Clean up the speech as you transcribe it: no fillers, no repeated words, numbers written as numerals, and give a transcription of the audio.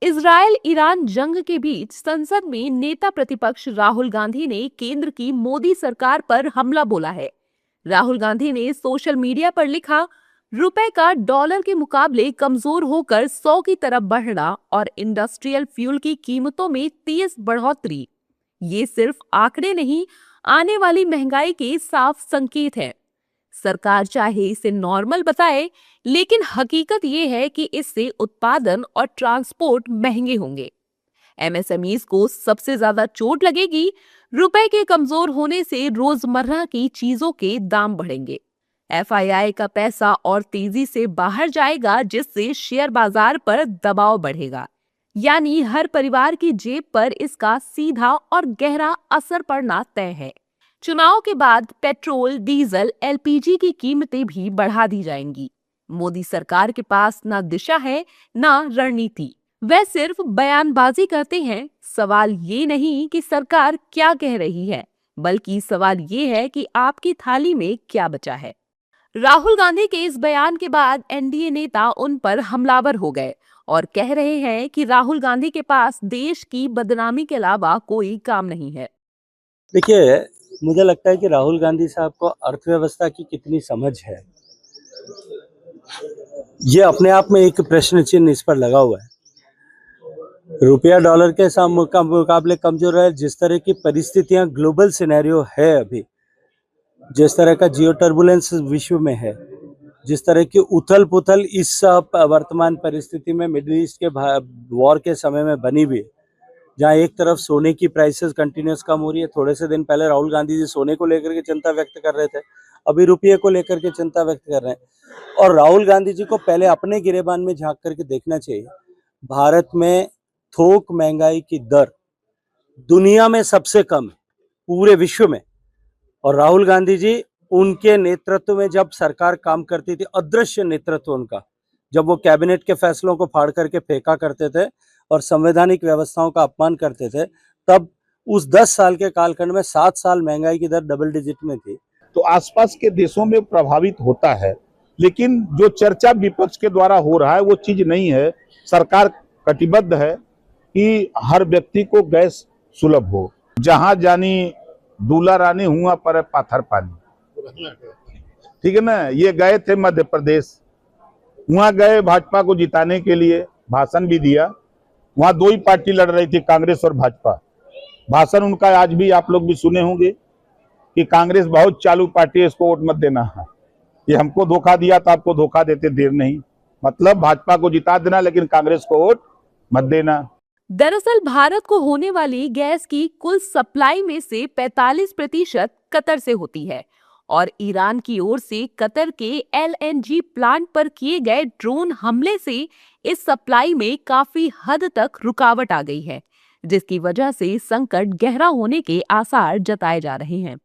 Israel Iran जंग के बीच संसद में नेता प्रतिपक्ष राहुल गांधी ने केंद्र की मोदी सरकार पर हमला बोला है। राहुल गांधी ने सोशल मीडिया पर लिखा, रुपए का डॉलर के मुकाबले कमजोर होकर 100 की तरफ बढ़ना और इंडस्ट्रियल फ्यूल की कीमतों में तेज बढ़ोतरी, ये सिर्फ आंकड़े नहीं, आने वाली महंगाई के साफ संकेत हैं। सरकार चाहे इसे नॉर्मल बताए, लेकिन हकीकत ये है कि इससे उत्पादन और ट्रांसपोर्ट महंगे होंगे। एमएसएमईज को सबसे ज्यादा चोट लगेगी। रुपए के कमजोर होने से रोजमर्रा की चीजों के दाम बढ़ेंगे। एफआईआई का पैसा और तेजी से बाहर जाएगा, जिससे शेयर बाजार पर दबाव बढ़ेगा। यानी हर परिवार की जेब पर इसका सीधा और गहरा असर पड़ना तय है। चुनाव के बाद पेट्रोल, डीजल, एलपीजी की कीमतें भी बढ़ा दी जाएंगी। मोदी सरकार के पास ना दिशा है, ना रणनीति। वह सिर्फ बयानबाजी करते हैं। सवाल ये नहीं कि सरकार क्या कह रही है, बल्कि सवाल ये है कि आपकी थाली में क्या बचा है। राहुल गांधी के इस बयान के बाद एनडीए नेता उन पर हमलावर हो गए और कह रहे हैं कि राहुल गांधी के पास देश की बदनामी के अलावा कोई काम नहीं है। देखिए, मुझे लगता है कि राहुल गांधी साहब को अर्थव्यवस्था की कितनी समझ है, ये अपने आप में एक प्रश्न चिन्ह इस पर लगा हुआ है। रुपया डॉलर के मुकाबले कमजोर है। जिस तरह की परिस्थितियां ग्लोबल सिनेरियो है अभी, जिस तरह का जियो टर्बुलेंस विश्व में है, जिस तरह की उथल पुथल इस वर्तमान परिस्थिति में मिडिल ईस्ट के वॉर के समय में बनी हुई है, जहाँ एक तरफ सोने की प्राइसेस कंटिन्यूस कम हो रही है। थोड़े से दिन पहले राहुल गांधी जी सोने को लेकर के चिंता व्यक्त कर रहे थे, अभी रुपये को लेकर के चिंता व्यक्त कर रहे हैं। और राहुल गांधी जी को पहले अपने गिरेबान में झांक करके देखना चाहिए। भारत में थोक महंगाई की दर दुनिया में सबसे कम है, पूरे विश्व में। और राहुल गांधी जी, उनके नेतृत्व में जब सरकार काम करती थी, अदृश्य नेतृत्व उनका, जब वो कैबिनेट के फैसलों को फाड़ करके फेंका करते थे और संवैधानिक व्यवस्थाओं का अपमान करते थे, तब उस 10 साल के कालखंड में 7 साल महंगाई की दर डबल डिजिट में थी। तो आसपास के देशों में प्रभावित होता है, लेकिन जो चर्चा विपक्ष के द्वारा हो रहा है वो चीज नहीं है। सरकार कटिबद्ध है कि हर व्यक्ति को गैस सुलभ हो। जहां जानी दूल्हा रानी हुआ पर पाथर पानी, ठीक है ना। ये गए थे मध्य प्रदेश, वहां गए भाजपा को जिताने के लिए, भाषण भी दिया। वहां दो ही पार्टी लड़ रही थी, कांग्रेस और भाजपा। भाषण उनका आज भी आप लोग भी सुने होंगे कि कांग्रेस बहुत चालू पार्टी है, इसको वोट मत देना है। ये हमको धोखा दिया तो आपको धोखा देते देर नहीं। मतलब भाजपा को जिता देना, लेकिन कांग्रेस को वोट मत देना। दरअसल भारत को होने वाली गैस की कुल सप्लाई में से 45% कतर से होती है और ईरान की ओर से कतर के एलएनजी प्लांट पर किए गए ड्रोन हमले से इस सप्लाई में काफी हद तक रुकावट आ गई है, जिसकी वजह से संकट गहरा होने के आसार जताए जा रहे हैं।